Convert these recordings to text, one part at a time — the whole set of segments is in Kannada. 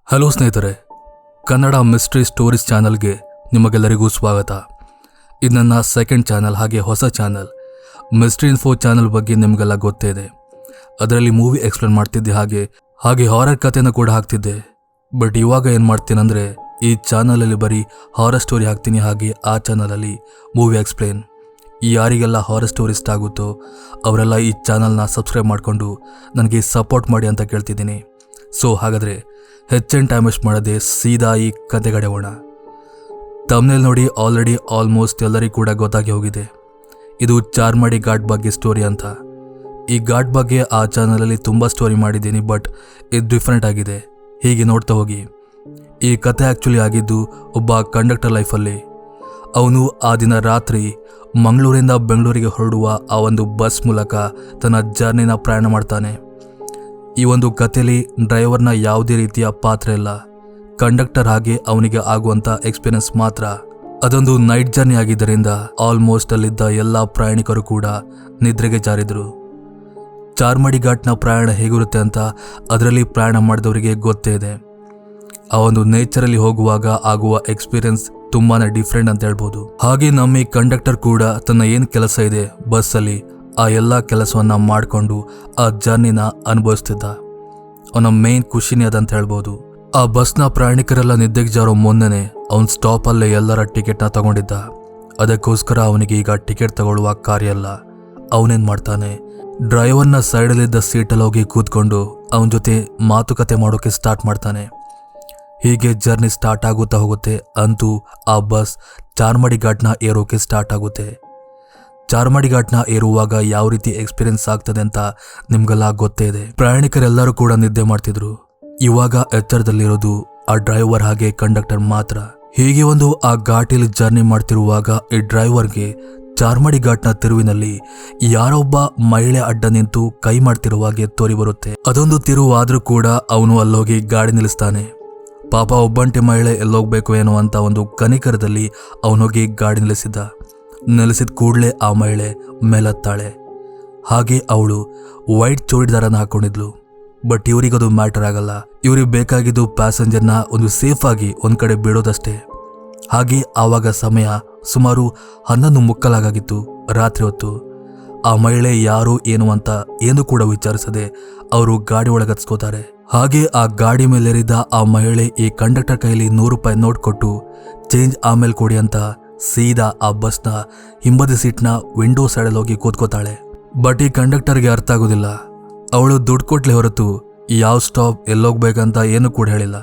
ಹಲೋ ಸ್ನೇಹಿತರೆ, ಕನ್ನಡ ಮಿಸ್ಟ್ರಿ ಸ್ಟೋರೀಸ್ ಚಾನಲ್ಗೆ ನಿಮಗೆಲ್ಲರಿಗೂ ಸ್ವಾಗತ. ಇದು ನನ್ನ ಸೆಕೆಂಡ್ ಚಾನಲ್, ಹಾಗೆ ಹೊಸ ಚಾನಲ್. ಮಿಸ್ಟ್ರಿ ಇನ್ಫೋ ಚಾನಲ್ ಬಗ್ಗೆ ನಿಮಗೆಲ್ಲ ಗೊತ್ತೇ ಇದೆ. ಅದರಲ್ಲಿ ಮೂವಿ ಎಕ್ಸ್ಪ್ಲೇನ್ ಮಾಡ್ತಿದ್ದೆ, ಹಾಗೆ ಹಾರರ್ ಕಥೆನ ಕೂಡ ಹಾಕ್ತಿದ್ದೆ. ಬಟ್ ಇವಾಗ ಏನು ಮಾಡ್ತೀನಂದರೆ, ಈ ಚಾನಲಲ್ಲಿ ಬರೀ ಹಾರರ್ ಸ್ಟೋರಿ ಹಾಕ್ತೀನಿ, ಹಾಗೆ ಆ ಚಾನಲಲ್ಲಿ ಮೂವಿ ಎಕ್ಸ್ಪ್ಲೇನ್. ಯಾರಿಗೆಲ್ಲ ಹಾರರ್ ಸ್ಟೋರಿ ಇಷ್ಟ ಆಗುತ್ತೋ ಅವರೆಲ್ಲ ಈ ಚಾನಲ್ನ ಸಬ್ಸ್ಕ್ರೈಬ್ ಮಾಡಿಕೊಂಡು ನನಗೆ ಸಪೋರ್ಟ್ ಮಾಡಿ ಅಂತ ಕೇಳ್ತಿದ್ದೀನಿ. ಸೊ ಹಾಗಾದರೆ ಹೆಚ್ಚಿನ ಟೈಮ್ ವೇಸ್ಟ್ ಮಾಡದೆ ಸೀದಾ ಈ ಕತೆಗಡೆ ಹೋಗೋಣ. ತಮ್ನೇಲ್ ನೋಡಿ ಆಲ್ರೆಡಿ ಆಲ್ಮೋಸ್ಟ್ ಎಲ್ಲರಿಗೂ ಕೂಡ ಗೊತ್ತಾಗಿ ಹೋಗಿದೆ, ಇದು ಚಾರ್ಮಾಡಿ ಘಾಟ್ ಬಗ್ಗೆ ಸ್ಟೋರಿ ಅಂತ. ಈ ಘಾಟ್ ಬಗ್ಗೆ ಆ ಚಾನಲಲ್ಲಿ ತುಂಬ ಸ್ಟೋರಿ ಮಾಡಿದ್ದೀನಿ, ಬಟ್ ಇದು ಡಿಫ್ರೆಂಟ್ ಆಗಿದೆ. ಹೀಗೆ ನೋಡ್ತಾ ಹೋಗಿ. ಈ ಕತೆ ಆ್ಯಕ್ಚುಲಿ ಆಗಿದ್ದು ಒಬ್ಬ ಕಂಡಕ್ಟರ್ ಲೈಫಲ್ಲಿ. ಅವನು ಆ ದಿನ ರಾತ್ರಿ ಮಂಗಳೂರಿಂದ ಬೆಂಗಳೂರಿಗೆ ಹೊರಡುವ ಆ ಒಂದು ಬಸ್ ಮೂಲಕ ತನ್ನ ಜರ್ನಿನ ಪ್ರಯಾಣ ಮಾಡ್ತಾನೆ. ಈ ಒಂದು ಕಥೆಯಲ್ಲಿ ಡ್ರೈವರ್ನ ಯಾವುದೇ ರೀತಿಯ ಪಾತ್ರ ಇಲ್ಲ, ಕಂಡಕ್ಟರ್ ಹಾಗೆ ಅವನಿಗೆ ಆಗುವಂಥ ಎಕ್ಸ್ಪೀರಿಯನ್ಸ್ ಮಾತ್ರ. ಅದೊಂದು ನೈಟ್ ಜರ್ನಿ ಆಗಿದ್ದರಿಂದ ಆಲ್ಮೋಸ್ಟ್ ಅಲ್ಲಿದ್ದ ಎಲ್ಲ ಪ್ರಯಾಣಿಕರು ಕೂಡ ನಿದ್ರೆಗೆ ಜಾರಿದ್ರು. ಚಾರ್ಮಾಡಿ ಘಾಟ್ನ ಪ್ರಯಾಣ ಹೇಗಿರುತ್ತೆ ಅಂತ ಅದರಲ್ಲಿ ಪ್ರಯಾಣ ಮಾಡಿದವರಿಗೆ ಗೊತ್ತೇ ಇದೆ. ಆ ಒಂದು ನೇಚರಲ್ಲಿ ಹೋಗುವಾಗ ಆಗುವ ಎಕ್ಸ್ಪೀರಿಯನ್ಸ್ ತುಂಬಾನೇ ಡಿಫ್ರೆಂಟ್ ಅಂತ ಹೇಳ್ಬೋದು. ಹಾಗೆ ನಮ್ಮ ಈ ಕಂಡಕ್ಟರ್ ಕೂಡ ತನ್ನ ಏನು ಕೆಲಸ ಇದೆ ಬಸ್ಸಲ್ಲಿ, ಆ ಎಲ್ಲ ಕೆಲಸವನ್ನ ಮಾಡಿಕೊಂಡು ಆ ಜರ್ನಿನ ಅನುಭವಿಸ್ತಿದ್ದ. ಅವನ ಮೇನ್ ಖುಷಿನೇ ಅದಂತ ಹೇಳ್ಬೋದು. ಆ ಬಸ್ನ ಪ್ರಯಾಣಿಕರೆಲ್ಲ ನಿದ್ದೆಗೆ ಜಾರೋ ಮೊನ್ನೆನೆ ಅವನ ಸ್ಟಾಪಲ್ಲೇ ಎಲ್ಲರ ಟಿಕೆಟ್ನ ತಗೊಂಡಿದ್ದ. ಅದಕ್ಕೋಸ್ಕರ ಅವನಿಗೆ ಈಗ ಟಿಕೆಟ್ ತಗೊಳ್ಳುವ ಕಾರ್ಯ ಇಲ್ಲ. ಅವನೇನ್ ಮಾಡ್ತಾನೆ, ಡ್ರೈವರ್ನ ಸೈಡಲ್ಲಿದ್ದ ಸೀಟಲ್ಲಿ ಹೋಗಿ ಕೂತ್ಕೊಂಡು ಅವನ ಜೊತೆ ಮಾತುಕತೆ ಮಾಡೋಕೆ ಸ್ಟಾರ್ಟ್ ಮಾಡ್ತಾನೆ. ಹೀಗೆ ಜರ್ನಿ ಸ್ಟಾರ್ಟ್ ಆಗುತ್ತಾ ಹೋಗುತ್ತೆ. ಅಂತೂ ಆ ಬಸ್ ಚಾರ್ಮಾಡಿ ಘಾಟ್ನ ಏರೋಕೆ ಸ್ಟಾರ್ಟ್ ಆಗುತ್ತೆ. ಚಾರ್ಮಾಡಿ ಘಾಟ್ನ ಏರುವಾಗ ಯಾವ ರೀತಿ ಎಕ್ಸ್ಪೀರಿಯನ್ಸ್ ಆಗ್ತದೆ ಅಂತ ನಿಮ್ಗೆಲ್ಲ ಗೊತ್ತೇ ಇದೆ. ಪ್ರಯಾಣಿಕರೆಲ್ಲರೂ ಕೂಡ ನಿದ್ದೆ ಮಾಡ್ತಿದ್ರು. ಇವಾಗ ಎಚ್ಚರದಲ್ಲಿರೋದು ಆ ಡ್ರೈವರ್ ಹಾಗೆ ಕಂಡಕ್ಟರ್ ಮಾತ್ರ. ಹೀಗೆ ಒಂದು ಆ ಘಾಟಿಲಿ ಜರ್ನಿ ಮಾಡ್ತಿರುವಾಗ ಈ ಡ್ರೈವರ್ಗೆ ಚಾರ್ಮಾಡಿ ಘಾಟ್ನ ತಿರುವಿನಲ್ಲಿ ಯಾರೊಬ್ಬ ಮಹಿಳೆ ಅಡ್ಡ ನಿಂತು ಕೈ ಮಾಡ್ತಿರುವಾಗೆ ತೋರಿ ಬರುತ್ತೆ. ಅದೊಂದು ತಿರುವು ಆದ್ರೂ ಕೂಡ ಅವನು ಅಲ್ಲೋಗಿ ಗಾಡಿ ನಿಲ್ಲಿಸ್ತಾನೆ. ಪಾಪ ಒಬ್ಬಂಟಿ ಮಹಿಳೆ ಎಲ್ಲೋಗ್ಬೇಕು ಏನೋ ಅಂತ ಒಂದು ಕನಿಕರದಲ್ಲಿ ಅವನೋಗಿ ಗಾಡಿ ನಿಲ್ಲಿಸಿದ ಕೂಡಲೇ ಆ ಮಹಿಳೆ ಮೇಲತ್ತಾಳೆ. ಹಾಗೆ ಅವಳು ವೈಟ್ ಚೂಡಿದಾರನ ಹಾಕೊಂಡಿದ್ಲು. ಬಟ್ ಇವರಿಗದು ಮ್ಯಾಟರ್ ಆಗಲ್ಲ. ಇವ್ರಿಗೆ ಬೇಕಾಗಿದ್ದು ಪ್ಯಾಸೆಂಜರ್ನ ಒಂದು ಸೇಫ್ ಆಗಿ ಒಂದ್ ಕಡೆ ಬಿಡೋದಷ್ಟೇ. ಹಾಗೆ ಆವಾಗ ಸಮಯ ಸುಮಾರು 11:15 ರಾತ್ರಿ ಹೊತ್ತು. ಆ ಮಹಿಳೆ ಯಾರು ಏನು ಅಂತ ಏನು ಕೂಡ ವಿಚಾರಿಸದೆ ಅವರು ಗಾಡಿ ಒಳಗತ್ಸ್ಕೋತಾರೆ. ಹಾಗೆ ಆ ಗಾಡಿ ಮೇಲೇರಿದ ಆ ಮಹಿಳೆ ಈ ಕಂಡಕ್ಟರ್ ಕೈಲಿ 100 ರೂಪಾಯಿ ನೋಟ್ ಕೊಟ್ಟು ಚೇಂಜ್ ಆಮೇಲೆ ಕೊಡಿ ಅಂತ ಸೀದಾ ಆ ಬಸ್ನ ಹಿಂಬದಿ ಸೀಟ್ನ ವಿಂಡೋ ಸೈಡಲ್ಲಿ ಹೋಗಿ ಕೂತ್ಕೋತಾಳೆ. ಬಟ್ ಈ ಕಂಡಕ್ಟರ್ಗೆ ಅರ್ಥ ಆಗೋದಿಲ್ಲ. ಅವಳು ದುಡ್ಡು ಕೊಟ್ಲೆ ಹೊರತು ಯಾವ ಸ್ಟಾಪ್ ಎಲ್ಲೋಗ್ಬೇಕಂತ ಏನು ಕೂಡ ಹೇಳಿಲ್ಲ.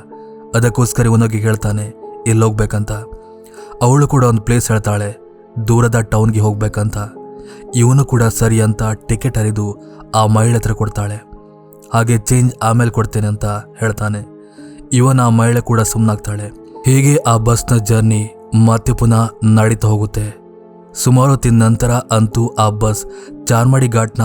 ಅದಕ್ಕೋಸ್ಕರ ಇವನೋಗಿ ಹೇಳ್ತಾನೆ ಎಲ್ಲೋಗ್ಬೇಕಂತ. ಅವಳು ಕೂಡ ಒಂದು ಪ್ಲೇಸ್ ಹೇಳ್ತಾಳೆ, ದೂರದ ಟೌನ್ಗೆ ಹೋಗ್ಬೇಕಂತ. ಇವನು ಕೂಡ ಸರಿ ಅಂತ ಟಿಕೆಟ್ ಹರಿದು ಆ ಮಹಿಳೆ ಹತ್ರ ಕೊಡ್ತಾಳೆ. ಹಾಗೆ ಚೇಂಜ್ ಆಮೇಲೆ ಕೊಡ್ತೇನೆ ಅಂತ ಹೇಳ್ತಾನೆ. ಇವನ ಆ ಮಹಿಳೆ ಕೂಡ ಸುಮ್ಮನಾಗ್ತಾಳೆ. ಹೀಗೆ ಆ ಬಸ್ನ ಜರ್ನಿ ಮತ್ತೆ ಪುನಃ ನಡೀತಾ ಹೋಗುತ್ತೆ. ಸುಮಾರು ಹೊತ್ತಿನ ನಂತರ ಅಂತೂ ಆ ಬಸ್ ಚಾರ್ಮಾಡಿ ಘಾಟ್ನ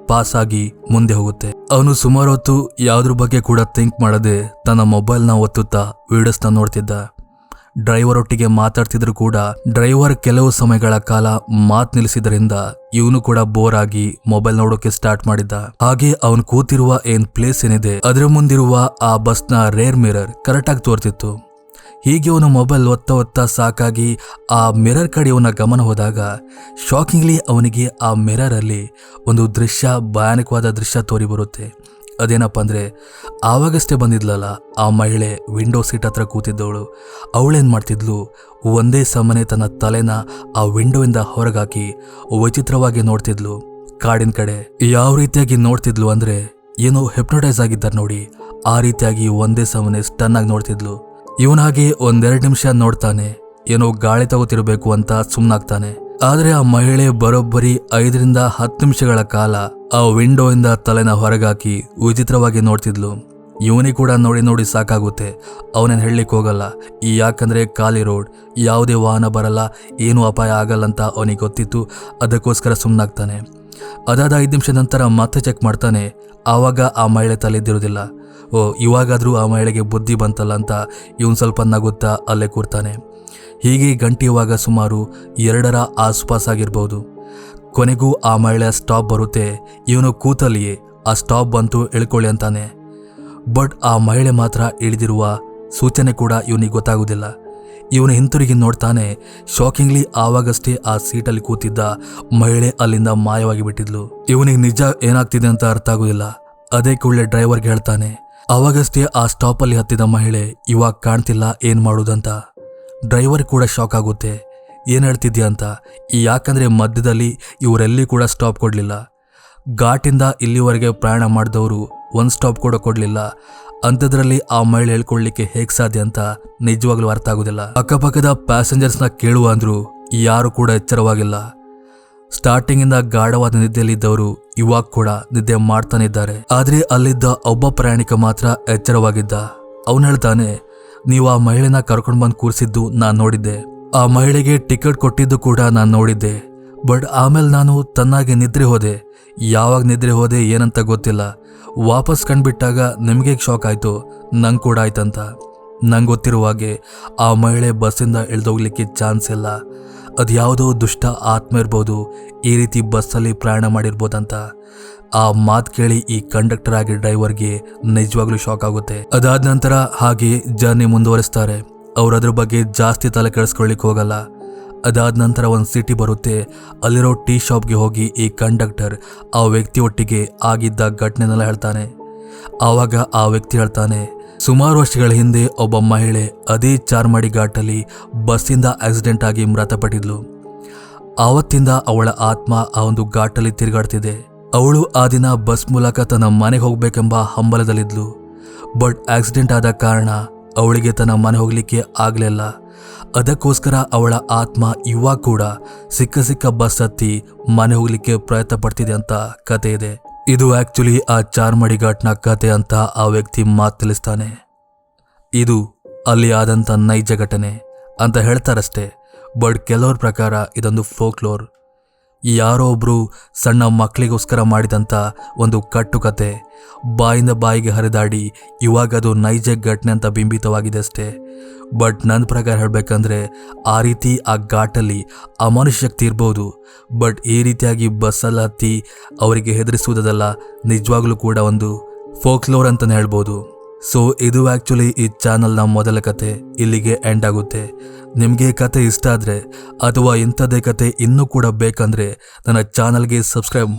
ಪಾಸ್ ಆಗಿ ಮುಂದೆ ಹೋಗುತ್ತೆ. ಅವನು ಸುಮಾರು ಹೊತ್ತು ಯಾವುದ್ರ ಬಗ್ಗೆ ಕೂಡ ಥಿಂಕ್ ಮಾಡದೆ ತನ್ನ ಮೊಬೈಲ್ನ ಒತ್ತುತ್ತಾ ವಿಡಿಯೋಸ್ನ ನೋಡ್ತಿದ್ದ. ಡ್ರೈವರ್ ಒಟ್ಟಿಗೆ ಮಾತಾಡ್ತಿದ್ರು ಕೂಡ ಡ್ರೈವರ್ ಕೆಲವು ಸಮಯಗಳ ಕಾಲ ಮಾತ್ ನಿಲ್ಲಿಸಿದ್ರಿಂದ ಇವನು ಕೂಡ ಬೋರ್ ಆಗಿ ಮೊಬೈಲ್ ನೋಡೋಕೆ ಸ್ಟಾರ್ಟ್ ಮಾಡಿದ್ದ. ಹಾಗೆ ಅವನು ಕೂತಿರುವ ಏನ್ ಪ್ಲೇಸ್ ಏನಿದೆ ಅದರ ಮುಂದಿರುವ ಆ ಬಸ್ನ ರೇರ್ ಮಿರರ್ ಕರೆಕ್ಟ್ ಆಗಿ ತೋರ್ತಿತ್ತು. ಹೀಗೆ ಅವನು ಮೊಬೈಲ್ ಒತ್ತ ಸಾಕಾಗಿ ಆ ಮಿರರ್ ಕಡೆ ಅವನ ಗಮನ ಹೋದಾಗ ಶಾಕಿಂಗ್ಲಿ ಅವನಿಗೆ ಆ ಮಿರರ್ ಅಲ್ಲಿ ಒಂದು ಭಯಾನಕವಾದ ದೃಶ್ಯ ತೋರಿ ಬರುತ್ತೆ. ಅದೇನಪ್ಪ ಅಂದ್ರೆ, ಆವಾಗಷ್ಟೇ ಬಂದಿದ್ಲಲ್ಲ ಆ ಮಹಿಳೆ ವಿಂಡೋ ಸೀಟ್ ಹತ್ರ ಕೂತಿದ್ದವಳು, ಅವಳೇನ್ ಮಾಡ್ತಿದ್ಲು, ಒಂದೇ ಸಮನೆ ತನ್ನ ತಲೆನ ಆ ವಿಂಡೋಯಿಂದ ಹೊರಗಾಕಿ ವಿಚಿತ್ರವಾಗಿ ನೋಡ್ತಿದ್ಲು ಕಾಡಿನ ಕಡೆ. ಯಾವ ರೀತಿಯಾಗಿ ನೋಡ್ತಿದ್ಲು ಅಂದ್ರೆ, ಏನೋ ಹಿಪ್ನೋಟೈಸ್ ಆಗಿದ್ದಾರೆ ನೋಡಿ, ಆ ರೀತಿಯಾಗಿ ಒಂದೇ ಸಮನೆ ಸ್ಟನ್ ಆಗಿ ನೋಡ್ತಿದ್ಲು. ಇವನಾಗಿ 1-2 ನಿಮಿಷ ನೋಡ್ತಾನೆ, ಏನೋ ಗಾಳಿ ತಗೋತಿರ್ಬೇಕು ಅಂತ ಸುಮ್ನಾಗ್ತಾನೆ. ಆದ್ರೆ ಆ ಮಹಿಳೆ ಬರೋಬ್ಬರಿ 5-10 ನಿಮಿಷಗಳ ಕಾಲ ಆ ವಿಂಡೋ ಇಂದ ತಲೆನ ಹೊರಗಾಕಿ ವಿಚಿತ್ರವಾಗಿ ನೋಡ್ತಿದ್ಲು. ಇವನಿಗೆ ಕೂಡ ನೋಡಿ ಸಾಕಾಗುತ್ತೆ. ಅವನೇನು ಹೇಳಲಿಕ್ಕೆ ಹೋಗಲ್ಲ, ಯಾಕಂದ್ರೆ ಖಾಲಿ ರೋಡ್, ಯಾವುದೇ ವಾಹನ ಬರಲ್ಲ, ಏನೂ ಅಪಾಯ ಆಗಲ್ಲ ಅಂತ ಅವನಿಗೆ ಗೊತ್ತಿತ್ತು. ಅದಕ್ಕೋಸ್ಕರ ಸುಮ್ಮನಾಗ್ತಾನೆ. ಅದಾದ 5 ನಿಮಿಷ ನಂತರ ಮತ್ತೆ ಚೆಕ್ ಮಾಡ್ತಾನೆ. ಆವಾಗ ಆ ಮಹಿಳೆ ತಲೆದ್ದಿರೋದಿಲ್ಲ. ಇವಾಗಾದ್ರೂ ಆ ಮಹಿಳೆಗೆ ಬುದ್ಧಿ ಬಂತಲ್ಲ ಅಂತ ಇವನು ಸ್ವಲ್ಪ ನಗುತ್ತಾ ಅಲ್ಲೇ ಕೂರ್ತಾನೆ. ಹೀಗೆ ಗಂಟೆಯುವಾಗ ಸುಮಾರು 2 ಆಸುಪಾಸಾಗಿರ್ಬೋದು. ಕೊನೆಗೂ ಆ ಮಹಿಳೆಯ ಸ್ಟಾಪ್ ಬರುತ್ತೆ. ಇವನು ಕೂತಲ್ಲಿಯೇ ಆ ಸ್ಟಾಪ್ ಬಂತು ಇಳ್ಕೊಳ್ಳಿ ಅಂತಾನೆ. ಬಟ್ ಆ ಮಹಿಳೆ ಮಾತ್ರ ಇಳಿದಿರುವ ಸೂಚನೆ ಕೂಡ ಇವನಿಗೆ ಗೊತ್ತಾಗುವುದಿಲ್ಲ. ಇವನು ಹಿಂತಿರುಗಿ ನೋಡ್ತಾನೆ. ಶಾಕಿಂಗ್ಲಿ ಆವಾಗಷ್ಟೇ ಆ ಸೀಟಲ್ಲಿ ಕೂತಿದ್ದ ಮಹಿಳೆ ಅಲ್ಲಿಂದ ಮಾಯವಾಗಿ ಬಿಟ್ಟಿದ್ಲು. ಇವನಿಗೆ ನಿಜ ಏನಾಗ್ತಿದೆ ಅಂತ ಅರ್ಥ ಆಗುದಿಲ್ಲ. ಅದೇ ಕೂಡಲೇ ಡ್ರೈವರ್ಗೆ ಹೇಳ್ತಾನೆ. ಆವಾಗಷ್ಟೇ ಆ ಸ್ಟಾಪಲ್ಲಿ ಹತ್ತಿದ ಮಹಿಳೆ ಇವಾಗ ಕಾಣ್ತಿಲ್ಲ, ಏನ್ ಮಾಡುವುದಂತ. ಡ್ರೈವರ್ ಕೂಡ ಶಾಕ್ ಆಗುತ್ತೆ. ಏನ್ ಹೇಳ್ತಿದ್ಯಾ ಅಂತ. ಯಾಕಂದ್ರೆ ಮಧ್ಯದಲ್ಲಿ ಇವರೆಲ್ಲಿ ಕೂಡ ಸ್ಟಾಪ್ ಕೊಡ್ಲಿಲ್ಲ. ಘಾಟಿಂದ ಇಲ್ಲಿವರೆಗೆ ಪ್ರಯಾಣ ಮಾಡಿದವರು ಒಂದು ಸ್ಟಾಪ್ ಕೂಡ ಕೊಡ್ಲಿಲ್ಲ. ಅಂಥದ್ರಲ್ಲಿ ಆ ಮಹಿಳೆ ಹೇಳ್ಕೊಳ್ಳಿಕ್ಕೆ ಹೇಗೆ ಸಾಧ್ಯ ಅಂತ ನಿಜವಾಗ್ಲೂ ಅರ್ಥ ಆಗುದಿಲ್ಲ. ಅಕ್ಕಪಕ್ಕದ ಪ್ಯಾಸೆಂಜರ್ಸ್ನ ಕೇಳುವ ಅಂದ್ರು ಯಾರು ಕೂಡ ಎಚ್ಚರವಾಗಿಲ್ಲ. ಸ್ಟಾರ್ಟಿಂಗಿಂದ ಗಾಢವಾದ ನಿದ್ದೆಯಲ್ಲಿದ್ದವರು ಇವಾಗ ಕೂಡ ನಿದ್ದೆ ಮಾಡ್ತಾನೆ ಇದ್ದಾರೆ. ಆದ್ರೆ ಅಲ್ಲಿದ್ದ ಒಬ್ಬ ಪ್ರಯಾಣಿಕ ಮಾತ್ರ ಎಚ್ಚರವಾಗಿದ್ದ. ಅವನು ಹೇಳ್ತಾನೆ, ನೀವು ಆ ಮಹಿಳೆನ ಕರ್ಕೊಂಡು ಬಂದು ಕೂರಿಸಿದ್ದು ನಾನು ನೋಡಿದ್ದೆ. ಆ ಮಹಿಳೆಗೆ ಟಿಕೆಟ್ ಕೊಟ್ಟಿದ್ದು ಕೂಡ ನಾನು ನೋಡಿದ್ದೆ. ಬಟ್ ಆಮೇಲೆ ನಾನು ತನ್ನಾಗೆ ನಿದ್ರೆ ಹೋದೆ. ಯಾವಾಗ ನಿದ್ರೆ ಹೋದೆ ಏನಂತ ಗೊತ್ತಿಲ್ಲ. ವಾಪಸ್ ಕಂಡುಬಿಟ್ಟಾಗ ನಿಮಗೆ ಶಾಕ್ ಆಯಿತು, ನಂಗೆ ಕೂಡ ಆಯ್ತಂತ. ನಂಗೆ ಗೊತ್ತಿರುವ ಹಾಗೆ ಆ ಮಹಿಳೆ ಬಸ್ಸಿಂದ ಇಳಿದೋಗ್ಲಿಕ್ಕೆ ಚಾನ್ಸ್ ಇಲ್ಲ. ಅದ್ಯಾವುದೋ ದುಷ್ಟ ಆತ್ಮ ಇರ್ಬೋದು, ಈ ರೀತಿ ಬಸ್ಸಲ್ಲಿ ಪ್ರಯಾಣ ಮಾಡಿರ್ಬೋದಂತ. ಆ ಮಾತು ಕೇಳಿ ಈ ಕಂಡಕ್ಟರ್ ಆಗಿ ಡ್ರೈವರ್ಗೆ ನಿಜವಾಗ್ಲೂ ಶಾಕ್ ಆಗುತ್ತೆ. ಅದಾದ ನಂತರ ಹಾಗೆ ಜರ್ನಿ ಮುಂದುವರಿಸ್ತಾರೆ. ಅವ್ರು ಅದ್ರ ಬಗ್ಗೆ ಜಾಸ್ತಿ ತಲೆ ಕೆಡಿಸ್ಕೊಳ್ಳಿಕ್ಕೆ ಹೋಗಲ್ಲ. ಅದಾದ ನಂತರ ಒಂದು ಸಿಟಿ ಬರುತ್ತೆ. ಅಲ್ಲಿರೋ ಟೀ ಶಾಪ್ಗೆ ಹೋಗಿ ಈ ಕಂಡಕ್ಟರ್ ಆ ವ್ಯಕ್ತಿ ಒಟ್ಟಿಗೆ ಆಗಿದ್ದ ಘಟನೆನೆಲ್ಲ ಹೇಳ್ತಾನೆ. ಆವಾಗ ಆ ವ್ಯಕ್ತಿ ಹೇಳ್ತಾನೆ, ಸುಮಾರು ವರ್ಷಗಳ ಹಿಂದೆ ಒಬ್ಬ ಮಹಿಳೆ ಅದೇ ಚಾರ್ಮಾಡಿ ಘಾಟಲ್ಲಿ ಬಸ್ಸಿಂದ ಆಕ್ಸಿಡೆಂಟ್ ಆಗಿ ಮೃತಪಟ್ಟಿದ್ಲು. ಆವತ್ತಿಂದ ಅವಳ ಆತ್ಮ ಆ ಒಂದು ಘಾಟಲ್ಲಿ ತಿರುಗಾಡ್ತಿದೆ. ಅವಳು ಆ ದಿನ ಬಸ್ ಮೂಲಕ ತನ್ನ ಮನೆಗೆ ಹೋಗ್ಬೇಕೆಂಬ ಹಂಬಲದಲ್ಲಿದ್ಲು. ಬಟ್ ಆಕ್ಸಿಡೆಂಟ್ ಆದ ಕಾರಣ ಅವಳಿಗೆ ತನ್ನ ಮನೆ ಹೋಗ್ಲಿಕ್ಕೆ ಆಗ್ಲಿಲ್ಲ. ಅದಕ್ಕೋಸ್ಕರ ಅವಳ ಆತ್ಮ ಇವಾಗ ಕೂಡ ಸಿಕ್ಕ ಬಸ್ ಹತ್ತಿ ಮನೆ ಹೋಗ್ಲಿಕ್ಕೆ ಪ್ರಯತ್ನ ಪಡ್ತಿದೆ ಅಂತ ಕತೆ ಇದೆ. ಇದು ಆಕ್ಚುಲಿ ಆ ಚಾರ್ಮಾಡಿ ಘಾಟ್ನ ಕತೆ ಅಂತ ಆ ವ್ಯಕ್ತಿ ಮಾತು ತಿಳಿಸ್ತಾನೆ. ಇದು ಅಲ್ಲಿ ಆದಂಥ ನೈಜ ಘಟನೆ ಅಂತ ಹೇಳ್ತಾರಷ್ಟೇ. ಬಟ್ ಕೆಲವ್ರ ಪ್ರಕಾರ ಇದೊಂದು ಫೋಕ್ಲೋರ್. ಯಾರೋ ಒಬ್ರು ಸಣ್ಣ ಮಕ್ಕಳಿಗೋಸ್ಕರ ಮಾಡಿದಂಥ ಒಂದು ಕಟ್ಟುಕತೆ ಬಾಯಿಂದ ಬಾಯಿಗೆ ಹರಿದಾಡಿ ಇವಾಗ ಅದು ನೈಜ ಘಟನೆ ಅಂತ ಬಿಂಬಿತವಾಗಿದೆ ಅಷ್ಟೇ. ಬಟ್ ನನ್ನ ಪ್ರಕಾರ ಹೇಳಬೇಕಂದ್ರೆ ಆ ರೀತಿ ಆ ಘಾಟಲ್ಲಿ ಅಮಾನುಷ ಶಕ್ತಿ ಇರ್ಬೋದು. ಬಟ್ ಈ ರೀತಿಯಾಗಿ ಬಸ್ಸಲ್ಲಿ ಹತ್ತಿ ಅವರಿಗೆ ಹೆದರಿಸುವುದಲ್ಲ ನಿಜವಾಗ್ಲೂ ಕೂಡ ಒಂದು ಫೋಕ್ಲೋರ್ ಅಂತಲೇ ಹೇಳ್ಬೋದು. ಸೊ ಇದು ಆ್ಯಕ್ಚುಲಿ ಈ ಚಾನಲ್ನ ಮೊದಲ ಕತೆ ಇಲ್ಲಿಗೆ ಎಂಡ್ ಆಗುತ್ತೆ. ನಿಮಗೆ ಕತೆ ಇಷ್ಟ ಆದರೆ ಅಥವಾ ಇಂಥದ್ದೇ ಕತೆ ಇನ್ನೂ ಕೂಡ ಬೇಕಂದರೆ ನನ್ನ ಚಾನಲ್ಗೆ ಸಬ್ಸ್ಕ್ರೈಬ್